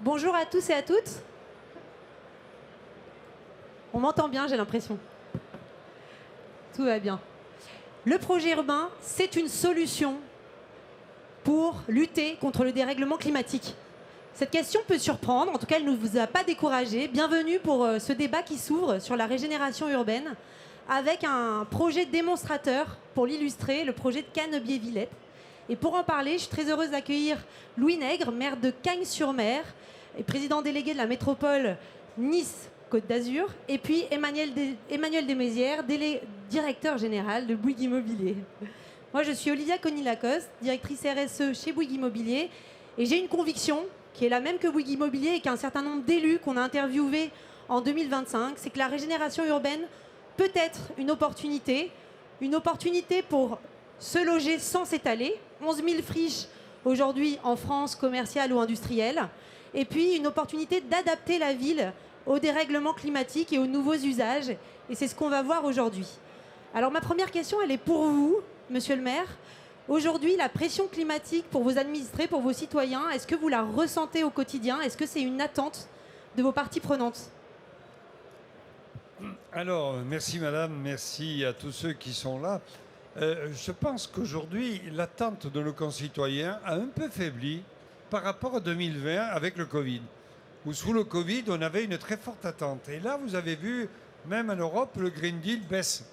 Bonjour à tous et à toutes. On m'entend bien, j'ai l'impression. Tout va bien. Le projet urbain, c'est une solution pour lutter contre le dérèglement climatique. Cette question peut surprendre, en tout cas elle ne vous a pas découragé. Bienvenue pour ce débat qui s'ouvre sur la régénération urbaine avec un projet démonstrateur pour l'illustrer, le projet de Canebier-Villette. Et pour en parler, je suis très heureuse d'accueillir Louis Nègre, maire de Cagnes-sur-Mer et président délégué de la métropole Nice-Côte d'Azur, et puis Emmanuel Desmézières, directeur général de Bouygues Immobilier. Moi, je suis Olivia Conny-Lacoste, directrice RSE chez Bouygues Immobilier, et j'ai une conviction qui est la même que Bouygues Immobilier et qu'un certain nombre d'élus qu'on a interviewés en 2025, c'est que la régénération urbaine peut être une opportunité pour se loger sans s'étaler, 11 000 friches aujourd'hui en France, commerciales ou industrielles, et puis une opportunité d'adapter la ville au dérèglement climatique et aux nouveaux usages, et c'est ce qu'on va voir aujourd'hui. Alors ma première question, elle est pour vous, monsieur le maire. Aujourd'hui, la pression climatique pour vos administrés, pour vos citoyens, est-ce que vous la ressentez au quotidien? Est-ce que c'est une attente de vos parties prenantes? Alors, merci madame, merci à tous ceux qui sont là. Je pense qu'aujourd'hui, l'attente de nos concitoyens a un peu faibli par rapport à 2020 avec le Covid. Où sous le Covid, on avait une très forte attente. Et là, vous avez vu, même en Europe, le Green Deal baisse.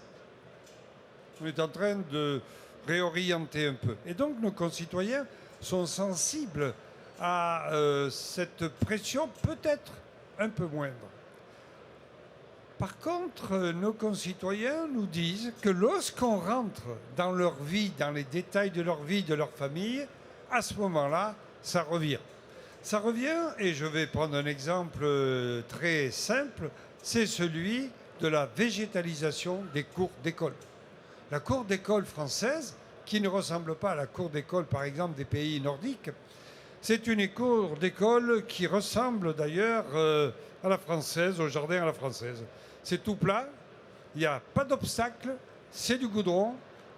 On est en train de réorienter un peu. Et donc, nos concitoyens sont sensibles à cette pression peut-être un peu moindre. Par contre, nos concitoyens nous disent que lorsqu'on rentre dans leur vie, dans les détails de leur vie, de leur famille, à ce moment-là, ça revient. Ça revient, et je vais prendre un exemple très simple, c'est celui de la végétalisation des cours d'école. La cour d'école française, qui ne ressemble pas à la cour d'école, par exemple, des pays nordiques, c'est une cour d'école qui ressemble d'ailleurs à la française, au jardin à la française. C'est tout plat, il n'y a pas d'obstacle, c'est du goudron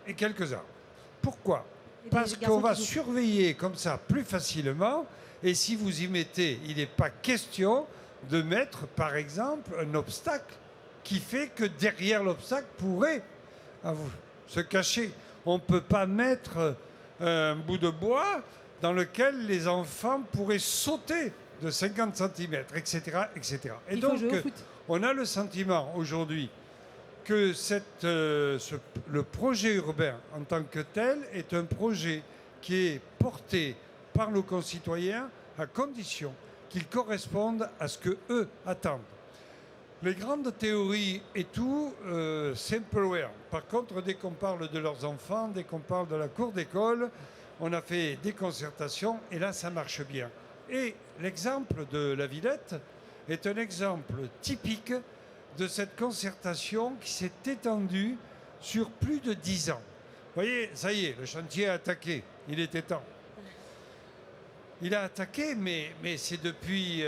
et quelques arbres. Pourquoi ? Parce qu'on va surveiller comme ça plus facilement, et si vous y mettez, il n'est pas question de mettre, par exemple, un obstacle qui fait que derrière l'obstacle pourrait se cacher. On ne peut pas mettre un bout de bois dans lequel les enfants pourraient sauter de 50 cm, etc. etc. Et donc, on a le sentiment aujourd'hui que le projet urbain en tant que tel est un projet qui est porté par nos concitoyens à condition qu'il corresponde à ce qu'eux attendent. Les grandes théories et tout, simpleware. Par contre, dès qu'on parle de leurs enfants, dès qu'on parle de la cour d'école, on a fait des concertations et là, ça marche bien. Et l'exemple de la Villette est un exemple typique de cette concertation qui s'est étendue sur plus de 10 ans. Vous voyez, ça y est, le chantier a attaqué. Il était temps. Il a attaqué, mais c'est depuis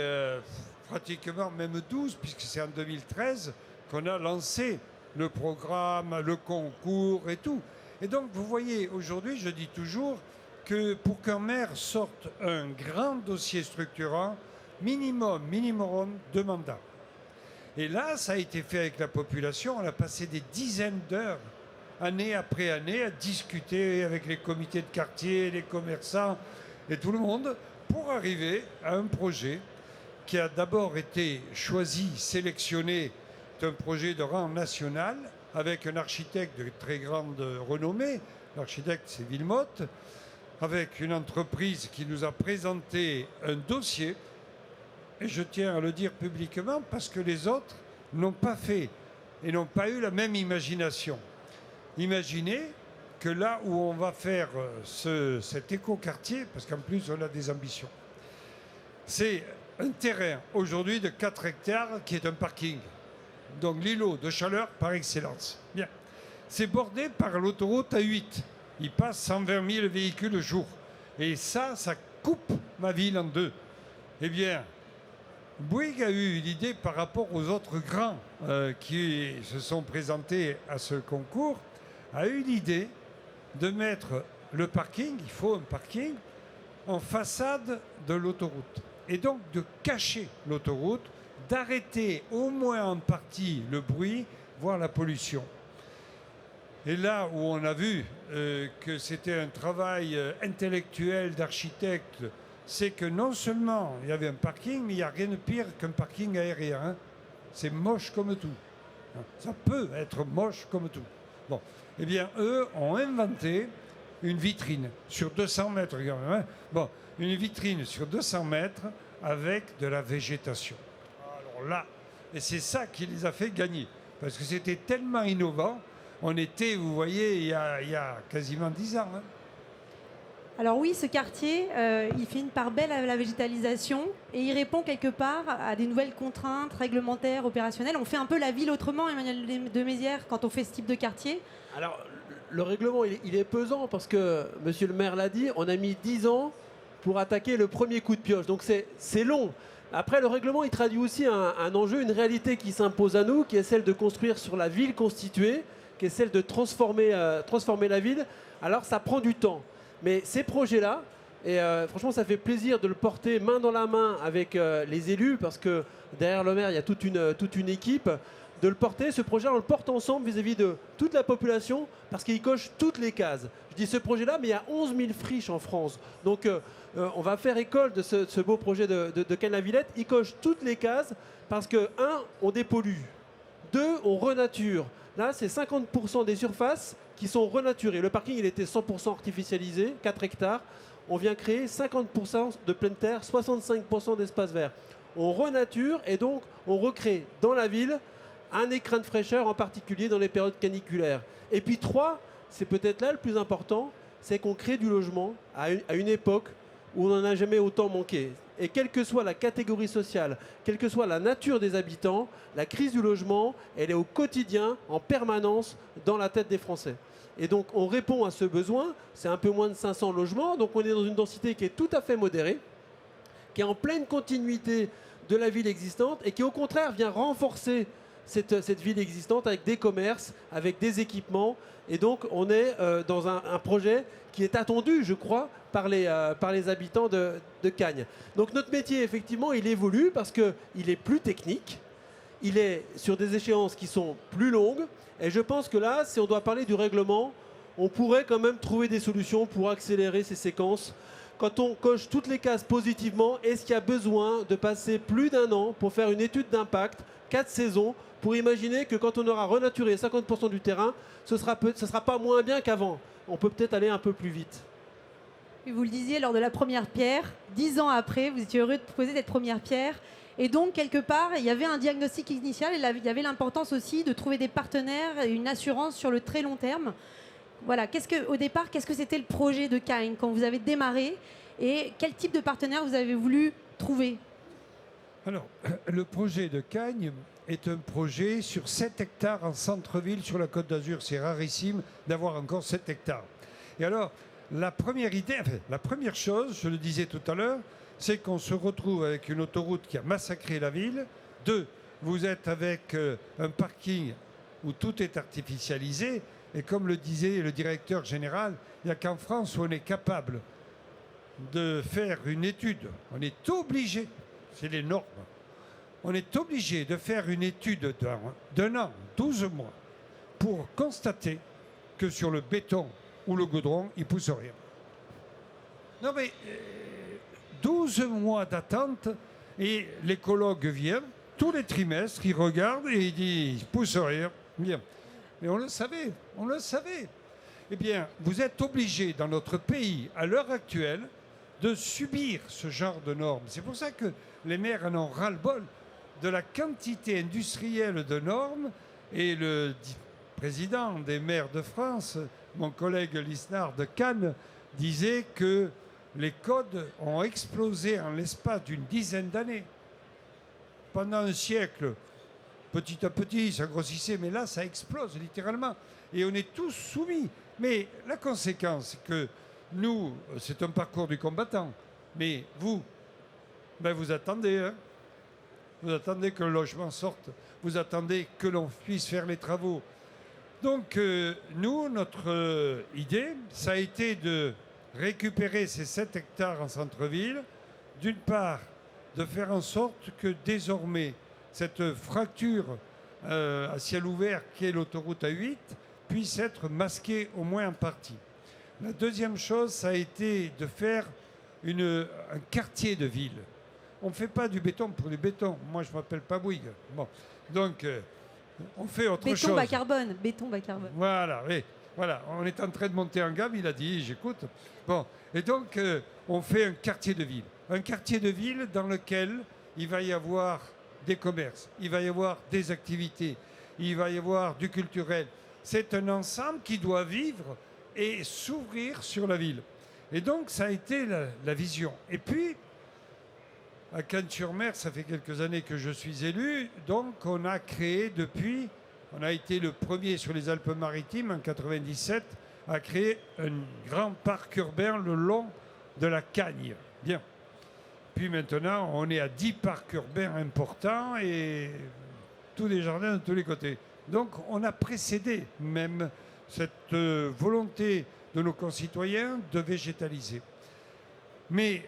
pratiquement même 12, puisque c'est en 2013 qu'on a lancé le programme, le concours et tout. Et donc, vous voyez, aujourd'hui, je dis toujours que pour qu'un maire sorte un grand dossier structurant, minimum 2 mandats. Et là, ça a été fait avec la population. On a passé des dizaines d'heures, année après année, à discuter avec les comités de quartier, les commerçants et tout le monde pour arriver à un projet qui a d'abord été choisi, sélectionné. C'est un projet de rang national avec un architecte de très grande renommée. L'architecte, c'est Villemotte, avec une entreprise qui nous a présenté un dossier. Et je tiens à le dire publiquement parce que les autres n'ont pas fait et n'ont pas eu la même imagination. Imaginez que là où on va faire cet écoquartier, parce qu'en plus on a des ambitions, c'est un terrain aujourd'hui de 4 hectares qui est un parking. Donc l'îlot de chaleur par excellence. Bien. C'est bordé par l'autoroute A8. Il passe 120 000 véhicules au jour. Et ça coupe ma ville en deux. Eh bien, Bouygues a eu l'idée par rapport aux autres grands qui se sont présentés à ce concours, a eu l'idée de mettre le parking, il faut un parking, en façade de l'autoroute. et donc de cacher l'autoroute, d'arrêter au moins en partie le bruit, voire la pollution. Et là où on a vu que c'était un travail intellectuel d'architecte, c'est que non seulement il y avait un parking, mais il n'y a rien de pire qu'un parking aérien. Hein. C'est moche comme tout. Ça peut être moche comme tout. Bon, eh bien, eux ont inventé une vitrine sur 200 mètres. Hein. Bon, une vitrine sur 200 mètres avec de la végétation. Alors là, et c'est ça qui les a fait gagner. Parce que c'était tellement innovant. On était, vous voyez, il y a quasiment 10 ans. Hein. Alors oui, ce quartier, il fait une part belle à la végétalisation et il répond quelque part à des nouvelles contraintes réglementaires, opérationnelles. On fait un peu la ville autrement, Emmanuel de Mézières, quand on fait ce type de quartier. Alors, le règlement, il est pesant parce que, monsieur le maire l'a dit, on a mis 10 ans pour attaquer le premier coup de pioche. Donc c'est long. Après, le règlement, il traduit aussi un enjeu, une réalité qui s'impose à nous, qui est celle de construire sur la ville constituée, qui est celle de transformer la ville. Alors, ça prend du temps. Mais ces projets-là, et franchement, ça fait plaisir de le porter main dans la main avec les élus, parce que derrière le maire, il y a toute une équipe. De le porter, ce projet, on le porte ensemble vis-à-vis de toute la population, parce qu'il coche toutes les cases. Je dis ce projet-là, mais il y a 11 000 friches en France. Donc, on va faire école de ce beau projet de Cannes-la-Villette. Il coche toutes les cases, parce que, 1, on dépollue. 2, on renature. Là, c'est 50% des surfaces qui sont renaturées. Le parking, il était 100% artificialisé, 4 hectares. On vient créer 50% de pleine terre, 65% d'espace vert. On renature et donc on recrée dans la ville un écrin de fraîcheur, en particulier dans les périodes caniculaires. Et puis 3, c'est peut-être là le plus important, c'est qu'on crée du logement à une époque où on n'en a jamais autant manqué. Et quelle que soit la catégorie sociale, quelle que soit la nature des habitants, la crise du logement, elle est au quotidien, en permanence, dans la tête des Français. Et donc on répond à ce besoin, c'est un peu moins de 500 logements, donc on est dans une densité qui est tout à fait modérée, qui est en pleine continuité de la ville existante et qui au contraire vient renforcer cette ville existante avec des commerces, avec des équipements. Et donc on est dans un projet qui est attendu, je crois, par les habitants de Cagnes. Donc notre métier, effectivement, il évolue parce qu'il est plus technique, il est sur des échéances qui sont plus longues. Et je pense que là, si on doit parler du règlement, on pourrait quand même trouver des solutions pour accélérer ces séquences. Quand on coche toutes les cases positivement, est-ce qu'il y a besoin de passer plus d'1 an pour faire une étude d'impact, 4 saisons, pour imaginer que quand on aura renaturé 50% du terrain, ce sera pas moins bien qu'avant. On peut peut-être aller un peu plus vite. Et vous le disiez lors de la première pierre, 10 ans après, vous étiez heureux de poser cette première pierre. Et donc, quelque part, il y avait un diagnostic initial et il y avait l'importance aussi de trouver des partenaires et une assurance sur le très long terme. Voilà, au départ, qu'est-ce que c'était le projet de Cagnes quand vous avez démarré et quel type de partenaire vous avez voulu trouver? Alors, le projet de Cagnes est un projet sur 7 hectares en centre-ville sur la Côte d'Azur. C'est rarissime d'avoir encore 7 hectares. Et alors, la première chose, je le disais tout à l'heure, c'est qu'on se retrouve avec une autoroute qui a massacré la ville. 2, vous êtes avec un parking où tout est artificialisé. Et comme le disait le directeur général, il n'y a qu'en France où on est capable de faire une étude. On est obligé, c'est les normes, on est obligé de faire une étude d'un an, 12 mois, pour constater que sur le béton ou le goudron, il ne pousse rien. Non mais 12 mois d'attente et l'écologue vient tous les trimestres, il regarde et il dit il ne pousse rien. Bien. Mais on le savait. Eh bien, vous êtes obligés dans notre pays, à l'heure actuelle, de subir ce genre de normes. C'est pour ça que les maires en ont ras-le-bol de la quantité industrielle de normes. Et le président des maires de France, mon collègue Lisnard de Cannes, disait que les codes ont explosé en l'espace d'une dizaine d'années. Pendant un siècle, petit à petit, ça grossissait, mais là, ça explose littéralement. Et on est tous soumis. Mais la conséquence, c'est que nous, c'est un parcours du combattant. Mais vous, vous attendez. Hein. Vous attendez que le logement sorte. Vous attendez que l'on puisse faire les travaux. Donc, nous, notre idée, ça a été de récupérer ces 7 hectares en centre-ville. D'une part, de faire en sorte que désormais, cette fracture à ciel ouvert qui est l'autoroute A8 puisse être masquée au moins en partie. La deuxième chose, ça a été de faire un quartier de ville. On ne fait pas du béton pour du béton. Moi, je ne m'appelle pas Bouygues. Bon. Donc, on fait autre chose. Béton bas carbone. Béton bas carbone. Voilà, oui. Voilà, on est en train de monter en gamme, il a dit, j'écoute. Bon, et donc, on fait un quartier de ville. Un quartier de ville dans lequel il va y avoir des commerces, il va y avoir des activités, il va y avoir du culturel. C'est un ensemble qui doit vivre et s'ouvrir sur la ville. Et donc, ça a été la vision. Et puis, à Cannes-sur-Mer, ça fait quelques années que je suis élu, donc on a créé depuis, on a été le premier sur les Alpes-Maritimes en 97 à créer un grand parc urbain le long de la Cagne. Bien. Puis maintenant, on est à 10 parcs urbains importants et tous les jardins de tous les côtés. Donc, on a précédé même cette volonté de nos concitoyens de végétaliser. Mais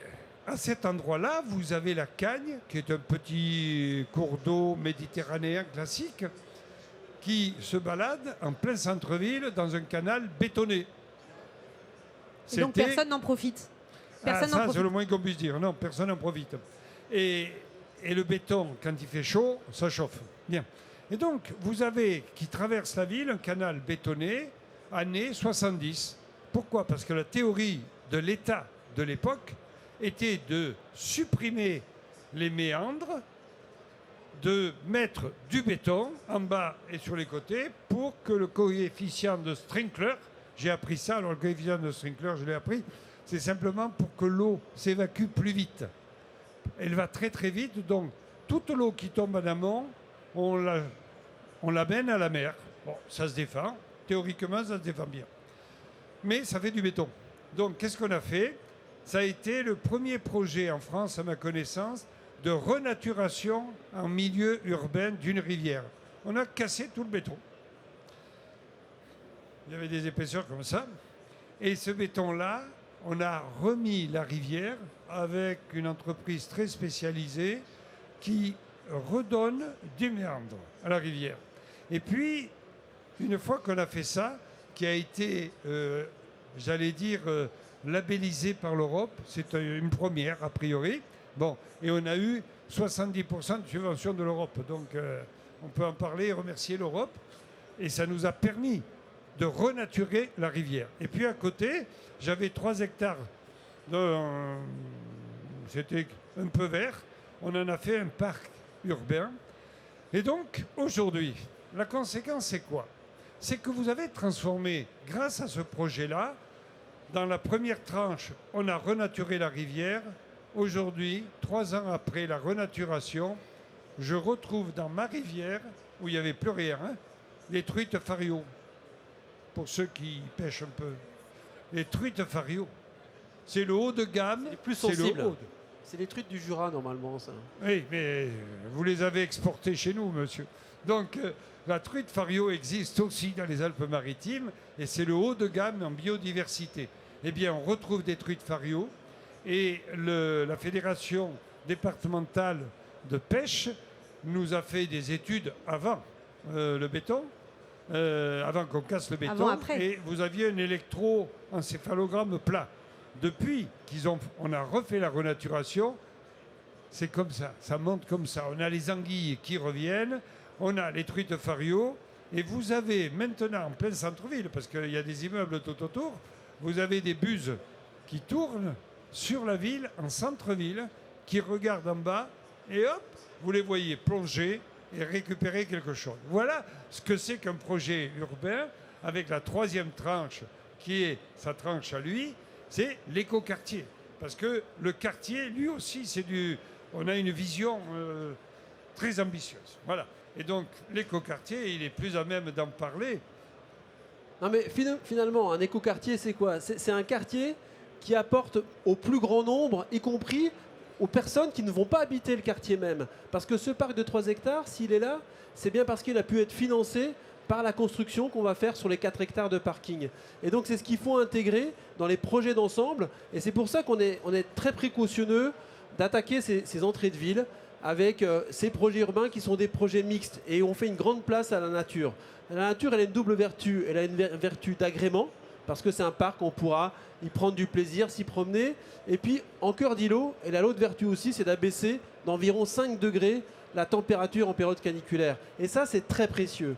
à cet endroit-là, vous avez la Cagne, qui est un petit cours d'eau méditerranéen classique, qui se balade en plein centre-ville dans un canal bétonné. Et donc personne n'en profite. Personne n'en ça, profite. c'est le moins qu'on puisse dire. Non, personne n'en profite. Et le béton, quand il fait chaud, ça chauffe. Bien. Et donc, vous avez, qui traverse la ville, un canal bétonné, années 70. Pourquoi? Parce que la théorie de l'État de l'époque était de supprimer les méandres, de mettre du béton en bas et sur les côtés pour que le coefficient de Sprinkler, j'ai appris ça, alors le coefficient de Sprinkler, je l'ai appris, c'est simplement pour que l'eau s'évacue plus vite. Elle va très très vite, donc toute l'eau qui tombe en amont, on l'amène à la mer. Bon, ça se défend, théoriquement ça se défend bien. Mais ça fait du béton. Donc qu'est-ce qu'on a fait? Ça a été le premier projet en France, à ma connaissance, de renaturation en milieu urbain d'une rivière. On a cassé tout le béton. Il y avait des épaisseurs comme ça. Et ce béton-là, on a remis la rivière avec une entreprise très spécialisée qui redonne du méandre à la rivière. Et puis, une fois qu'on a fait ça, qui a été, j'allais dire, labellisé par l'Europe, c'est une première a priori. Bon, et on a eu 70% de subventions de l'Europe. Donc, on peut en parler et remercier l'Europe. Et ça nous a permis de renaturer la rivière. Et puis à côté, j'avais 3 hectares. C'était un peu vert. On en a fait un parc urbain. Et donc, aujourd'hui, la conséquence, c'est quoi? C'est que vous avez transformé, grâce à ce projet-là, dans la première tranche, on a renaturé la rivière. Aujourd'hui, 3 ans après la renaturation, je retrouve dans ma rivière, où il n'y avait plus rien, les truites fario. Pour ceux qui pêchent un peu. Les truites fario. C'est le haut de gamme. C'est les plus c'est sensibles. le haut C'est les truites du Jura, normalement, ça. Oui, mais vous les avez exportées chez nous, monsieur. Donc, la truite fario existe aussi dans les Alpes-Maritimes et c'est le haut de gamme en biodiversité. Eh bien, on retrouve des truites fario et la Fédération départementale de pêche nous a fait des études avant le béton, avant qu'on casse le béton. Avant, après. Et vous aviez un électroencéphalogramme plat. Depuis on a refait la renaturation, c'est comme ça, ça monte comme ça. On a les anguilles qui reviennent, on a les truites fario, et vous avez maintenant en plein centre-ville, parce qu'il y a des immeubles tout autour, vous avez des buses qui tournent sur la ville, en centre-ville, qui regardent en bas, et hop, vous les voyez plonger et récupérer quelque chose. Voilà ce que c'est qu'un projet urbain, avec la 3e tranche, qui est sa tranche à lui, c'est l'écoquartier. Parce que le quartier, lui aussi, on a une vision très ambitieuse. Voilà. Et donc, l'écoquartier, il est plus à même d'en parler. Non mais finalement, un écoquartier, c'est quoi? C'est un quartier qui apporte au plus grand nombre, y compris aux personnes qui ne vont pas habiter le quartier même. Parce que ce parc de 3 hectares, s'il est là, c'est bien parce qu'il a pu être financé par la construction qu'on va faire sur les 4 hectares de parking. Et donc c'est ce qu'il faut intégrer dans les projets d'ensemble. Et c'est pour ça qu'on est très précautionneux. d'attaquer ces entrées de ville avec ces projets urbains qui sont des projets mixtes. Et on fait une grande place à la nature. La nature, elle a une double vertu. Elle a une vertu d'agrément, parce que c'est un parc, on pourra y prendre du plaisir, s'y promener. Et puis, en cœur d'îlot, elle a l'autre vertu aussi, c'est d'abaisser d'environ 5 degrés la température en période caniculaire. Et ça, c'est très précieux.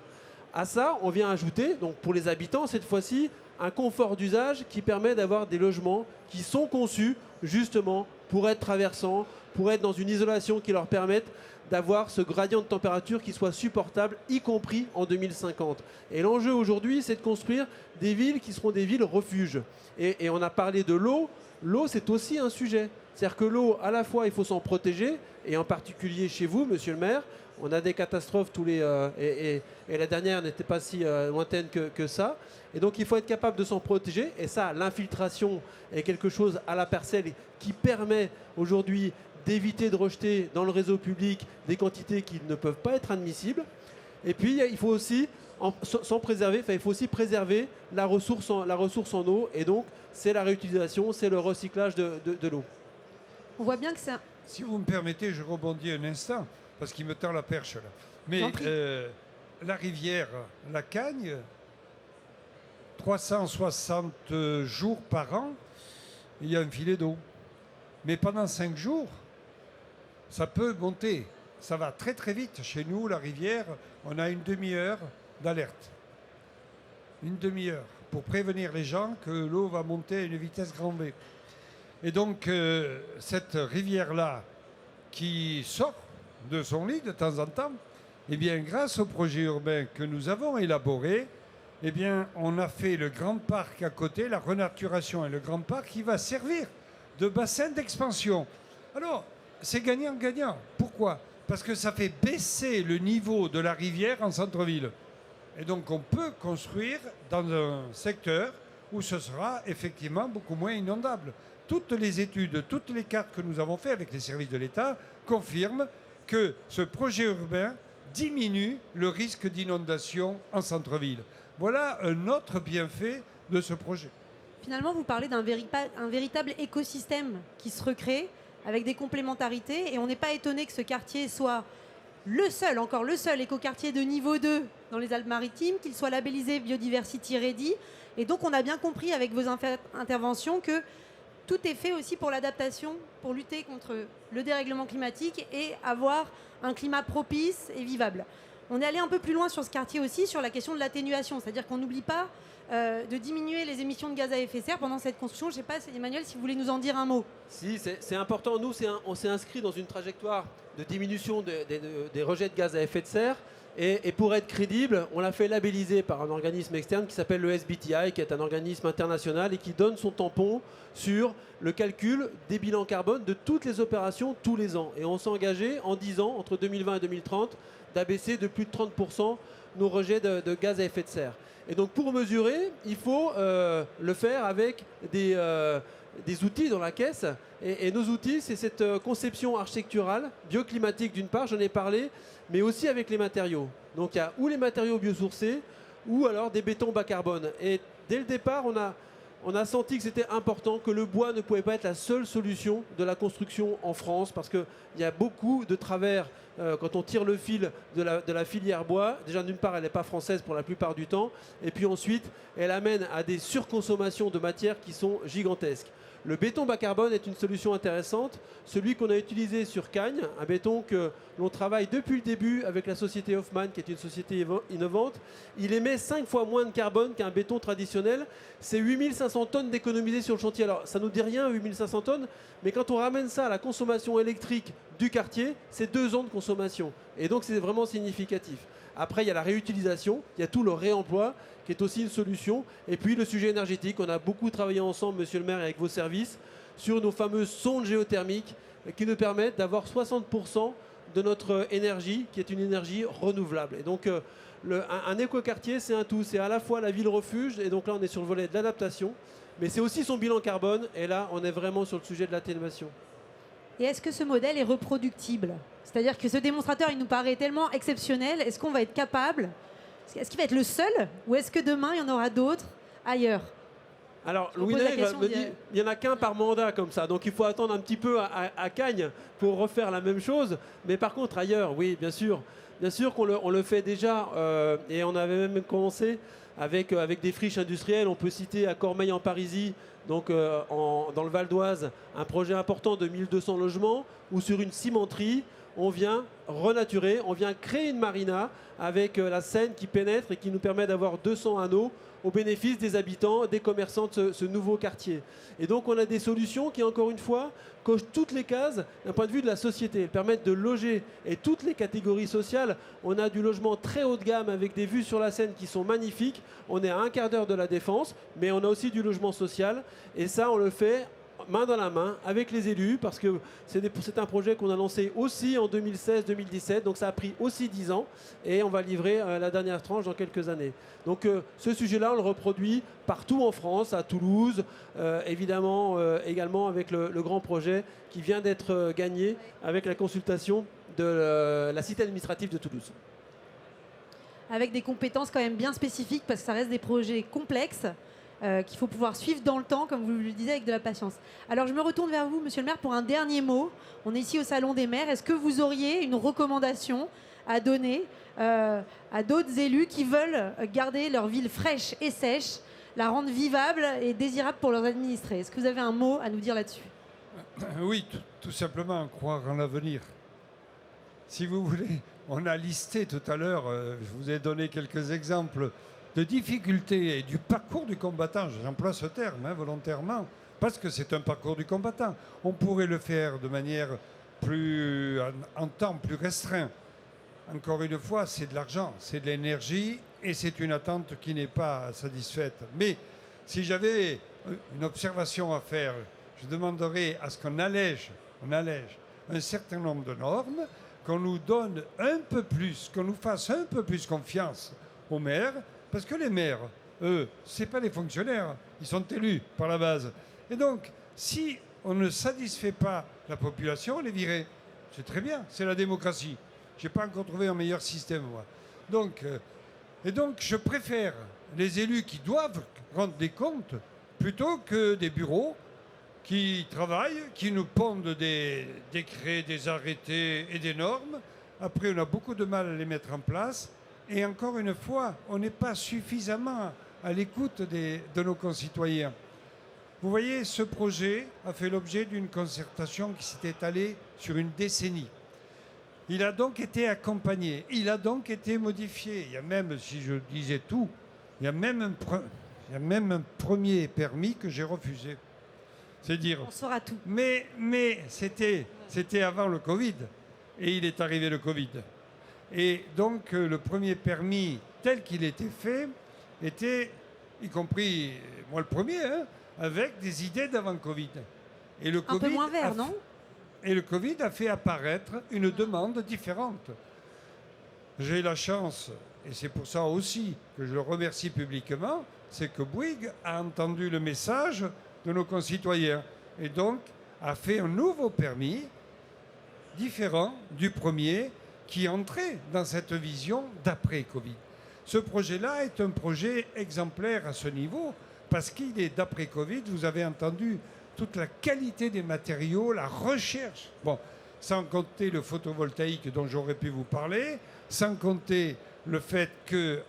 À ça, on vient ajouter, donc pour les habitants, cette fois-ci, un confort d'usage qui permet d'avoir des logements qui sont conçus justement pour être traversants, pour être dans une isolation qui leur permette d'avoir ce gradient de température qui soit supportable, y compris en 2050. Et l'enjeu aujourd'hui, c'est de construire des villes qui seront des villes refuges. Et on a parlé de l'eau. L'eau, c'est aussi un sujet. C'est-à-dire que l'eau, à la fois, il faut s'en protéger, et en particulier chez vous, monsieur le maire, on a des catastrophes tous les... et la dernière n'était pas si lointaine que ça. Et donc, il faut être capable de s'en protéger. Et ça, l'infiltration est quelque chose à la parcelle qui permet aujourd'hui d'éviter de rejeter dans le réseau public des quantités qui ne peuvent pas être admissibles. Et puis, il faut aussi il faut aussi préserver la ressource en eau. Et donc, c'est la réutilisation, c'est le recyclage de l'eau. On voit bien que ça... Si vous me permettez, je rebondis un instant, parce qu'il me tend la perche là. Mais la rivière, la Cagne, 360 jours par an, il y a un filet d'eau. Mais pendant 5 jours, ça peut monter. Ça va très très vite. Chez nous, la rivière, on a une demi-heure d'alerte. Une demi-heure pour prévenir les gens que l'eau va monter à une vitesse grand V. Et donc, cette rivière-là, qui sort de son lit de temps en temps, eh bien, grâce au projet urbain que nous avons élaboré, eh bien, on a fait le grand parc à côté, la renaturation et le grand parc qui va servir de bassin d'expansion. Alors, c'est gagnant-gagnant. Pourquoi ? Parce que ça fait baisser le niveau de la rivière en centre-ville. Et donc, on peut construire dans un secteur où ce sera effectivement beaucoup moins inondable. Toutes les études, toutes les cartes que nous avons faites avec les services de l'État confirment que ce projet urbain diminue le risque d'inondation en centre-ville. Voilà un autre bienfait de ce projet. Finalement, vous parlez d'un véritable écosystème qui se recrée avec des complémentarités, et on n'est pas étonné que ce quartier soit le seul écoquartier de niveau 2 dans les Alpes-Maritimes, qu'il soit labellisé Biodiversity Ready. Et donc, on a bien compris avec vos interventions que tout est fait aussi pour l'adaptation, pour lutter contre le dérèglement climatique et avoir un climat propice et vivable. On est allé un peu plus loin sur ce quartier aussi, sur la question de l'atténuation, c'est-à-dire qu'on n'oublie pas de diminuer les émissions de gaz à effet de serre pendant cette construction. Je ne sais pas, Emmanuel, si vous voulez nous en dire un mot. Si, c'est important. Nous, on s'est inscrit dans une trajectoire de diminution des rejets de gaz à effet de serre. Et pour être crédible, on l'a fait labelliser par un organisme externe qui s'appelle le SBTI, qui est un organisme international et qui donne son tampon sur le calcul des bilans carbone de toutes les opérations tous les ans. Et on s'est engagé en 10 ans, entre 2020 et 2030, d'abaisser de plus de 30% nos rejets de gaz à effet de serre. Et donc pour mesurer, il faut le faire avec des outils dans la caisse. Et nos outils, c'est cette conception architecturale, bioclimatique d'une part, j'en ai parlé, mais aussi avec les matériaux. Donc il y a ou les matériaux biosourcés, ou alors des bétons bas carbone. Et dès le départ, on a senti que c'était important, que le bois ne pouvait pas être la seule solution de la construction en France, parce qu'il y a beaucoup de travers quand on tire le fil de la filière bois. Déjà, d'une part, elle n'est pas française pour la plupart du temps, et puis ensuite, elle amène à des surconsommations de matières qui sont gigantesques. Le béton bas carbone est une solution intéressante. Celui qu'on a utilisé sur Cagnes, un béton que l'on travaille depuis le début avec la société Hoffmann, qui est une société innovante, il émet 5 fois moins de carbone qu'un béton traditionnel. C'est 8500 tonnes d'économisées sur le chantier. Alors, ça ne nous dit rien, 8500 tonnes, mais quand on ramène ça à la consommation électrique du quartier, c'est 2 ans de consommation. Et donc, c'est vraiment significatif. Après, il y a la réutilisation, il y a tout le réemploi, qui est aussi une solution. Et puis le sujet énergétique, on a beaucoup travaillé ensemble, monsieur le maire, avec vos services, sur nos fameuses sondes géothermiques qui nous permettent d'avoir 60% de notre énergie, qui est une énergie renouvelable. Et donc un écoquartier, c'est un tout. C'est à la fois la ville refuge, et donc là on est sur le volet de l'adaptation, mais c'est aussi son bilan carbone, et là on est vraiment sur le sujet de l'atténuation. Et est-ce que ce modèle est reproductible ? C'est-à-dire que ce démonstrateur, il nous paraît tellement exceptionnel. Est-ce qu'on va être capable ? Est-ce qu'il va être le seul ? Ou est-ce que demain, il y en aura d'autres ailleurs ? Alors, Je Louis repose la Nègre question me dit il n'y en a qu'un par mandat comme ça, donc il faut attendre un petit peu à Cagnes pour refaire la même chose. Mais par contre, ailleurs, oui, bien sûr qu'on le fait déjà, et on avait même commencé avec des friches industrielles. On peut citer à Cormeilles en Parisis, donc dans le Val d'Oise, un projet important de 1200 logements, où sur une cimenterie, on vient renaturer, on vient créer une marina avec la Seine qui pénètre et qui nous permet d'avoir 200 anneaux au bénéfice des habitants, des commerçants de ce nouveau quartier. Et donc on a des solutions qui, encore une fois, cochent toutes les cases d'un point de vue de la société. Elles permettent de loger et toutes les catégories sociales. On a du logement très haut de gamme avec des vues sur la Seine qui sont magnifiques. On est à un quart d'heure de la Défense, mais on a aussi du logement social. Et ça, on le fait main dans la main avec les élus, parce que c'est un projet qu'on a lancé aussi en 2016-2017, donc ça a pris aussi 10 ans, et on va livrer la dernière tranche dans quelques années. Donc ce sujet-là, on le reproduit partout en France, à Toulouse, évidemment également avec le grand projet qui vient d'être gagné avec la consultation de la cité administrative de Toulouse. Avec des compétences quand même bien spécifiques, parce que ça reste des projets complexes. Qu'il faut pouvoir suivre dans le temps, comme vous le disiez, avec de la patience. Alors je me retourne vers vous, monsieur le maire, pour un dernier mot. On est ici au Salon des maires. Est-ce que vous auriez une recommandation à donner à d'autres élus qui veulent garder leur ville fraîche et sèche, la rendre vivable et désirable pour leurs administrés? Est-ce que vous avez un mot à nous dire là-dessus? Oui, tout simplement croire en l'avenir. Si vous voulez, on a listé tout à l'heure, je vous ai donné quelques exemples de difficultés et du parcours du combattant. J'emploie ce terme volontairement, parce que c'est un parcours du combattant. On pourrait le faire de manière en temps plus restreint. Encore une fois, c'est de l'argent, c'est de l'énergie, et c'est une attente qui n'est pas satisfaite. Mais si j'avais une observation à faire, je demanderais à ce qu'on allège un certain nombre de normes, qu'on nous donne un peu plus, qu'on nous fasse un peu plus confiance aux maires, parce que les maires, eux, ce n'est pas des fonctionnaires, ils sont élus par la base. Et donc, si on ne satisfait pas la population, on les virait. C'est très bien, c'est la démocratie. Je n'ai pas encore trouvé un meilleur système, moi. Donc, je préfère les élus qui doivent rendre des comptes plutôt que des bureaux qui travaillent, qui nous pondent des décrets, des arrêtés et des normes. Après, on a beaucoup de mal à les mettre en place. Et encore une fois, on n'est pas suffisamment à l'écoute de nos concitoyens. Vous voyez, ce projet a fait l'objet d'une concertation qui s'est étalée sur une décennie. Il a donc été accompagné, il a donc été modifié. Il y a même, si je disais tout, il y a même un premier permis que j'ai refusé. C'est dire. On saura tout. Mais c'était avant le Covid, et il est arrivé le Covid. Et donc, le premier permis, tel qu'il était fait, était, y compris moi le premier, avec des idées d'avant Covid. Et le un peu moins vert, non? Et le Covid a fait apparaître une demande différente. J'ai la chance, et c'est pour ça aussi que je le remercie publiquement, c'est que Bouygues a entendu le message de nos concitoyens et donc a fait un nouveau permis différent du premier, qui entrait dans cette vision d'après-Covid. Ce projet-là est un projet exemplaire à ce niveau, parce qu'il est d'après-Covid. Vous avez entendu toute la qualité des matériaux, la recherche, bon, sans compter le photovoltaïque dont j'aurais pu vous parler, sans compter le fait que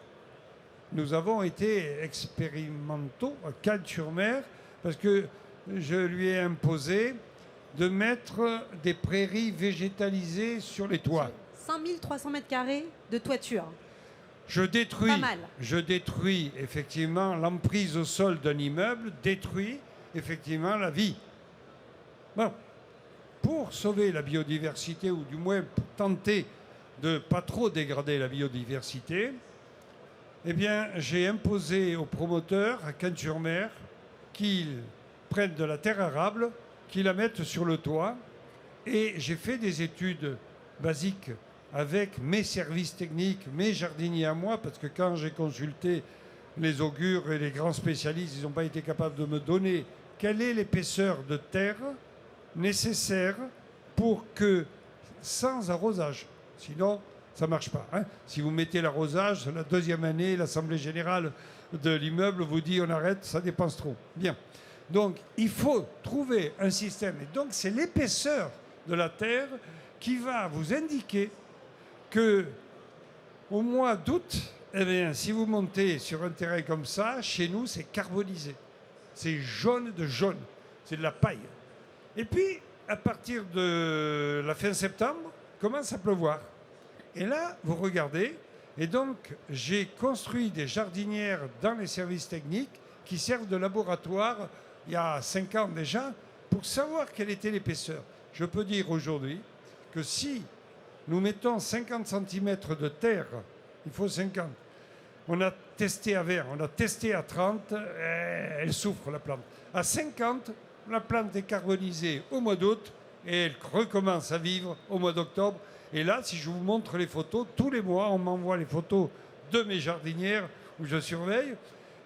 nous avons été expérimentaux à Cagnes-sur-Mer, parce que je lui ai imposé de mettre des prairies végétalisées sur les toits. 5300 mètres carrés de toiture. Je détruis, Pas mal. je détruis effectivement l'emprise au sol d'un immeuble, détruit effectivement la vie. Bon, pour sauver la biodiversité, ou du moins pour tenter de ne pas trop dégrader la biodiversité, eh bien, j'ai imposé aux promoteurs à Cagnes-sur-Mer qu'ils prennent de la terre arable, qu'ils la mettent sur le toit, et j'ai fait des études basiques avec mes services techniques, mes jardiniers à moi, parce que quand j'ai consulté les augures et les grands spécialistes, ils n'ont pas été capables de me donner quelle est l'épaisseur de terre nécessaire pour que, sans arrosage, sinon ça ne marche pas. Si vous mettez l'arrosage, la deuxième année, l'Assemblée générale de l'immeuble vous dit on arrête, ça dépense trop. Bien. Donc il faut trouver un système. Et donc c'est l'épaisseur de la terre qui va vous indiquer que au mois d'août, eh bien, si vous montez sur un terrain comme ça, chez nous c'est carbonisé. C'est jaune de jaune. C'est de la paille. Et puis, à partir de la fin septembre, commence à pleuvoir. Et là, vous regardez, et donc j'ai construit des jardinières dans les services techniques qui servent de laboratoire il y a 5 ans déjà pour savoir quelle était l'épaisseur. Je peux dire aujourd'hui que si nous mettons 50 cm de terre, il faut 50. On a testé à 20, on a testé à 30, elle souffre la plante. À 50, la plante est carbonisée au mois d'août et elle recommence à vivre au mois d'octobre. Et là, si je vous montre les photos, tous les mois, on m'envoie les photos de mes jardinières où je surveille.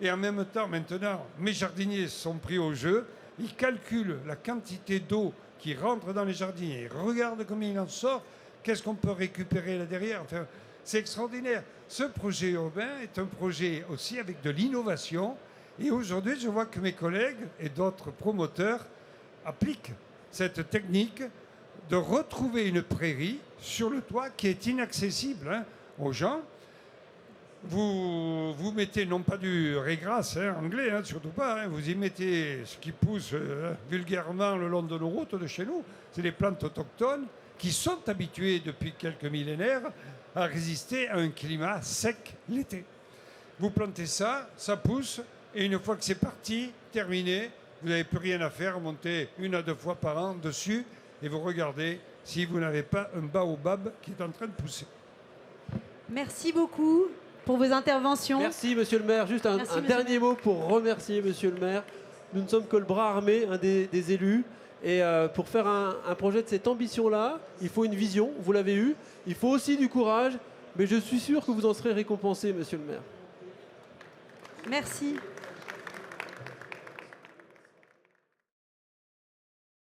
Et en même temps, maintenant, mes jardiniers sont pris au jeu. Ils calculent la quantité d'eau qui rentre dans les jardiniers. Ils regardent combien il en sort. Qu'est-ce qu'on peut récupérer là derrière? Enfin, c'est extraordinaire. Ce projet urbain est un projet aussi avec de l'innovation. Et aujourd'hui, je vois que mes collègues et d'autres promoteurs appliquent cette technique de retrouver une prairie sur le toit qui est inaccessible aux gens. Vous mettez non pas du régras anglais, surtout pas, vous y mettez ce qui pousse vulgairement le long de nos routes de chez nous. C'est des plantes autochtones qui sont habituées depuis quelques millénaires à résister à un climat sec l'été. Vous plantez ça, ça pousse, et une fois que c'est parti, terminé, vous n'avez plus rien à faire, montez 1 à 2 fois par an dessus, et vous regardez si vous n'avez pas un baobab qui est en train de pousser. Merci beaucoup pour vos interventions. Merci, monsieur le maire. Juste un dernier mot pour remercier monsieur le maire. Nous ne sommes que le bras armé des élus. Et pour faire un projet de cette ambition-là, il faut une vision, vous l'avez eu. Il faut aussi du courage, mais je suis sûr que vous en serez récompensé, monsieur le maire. Merci.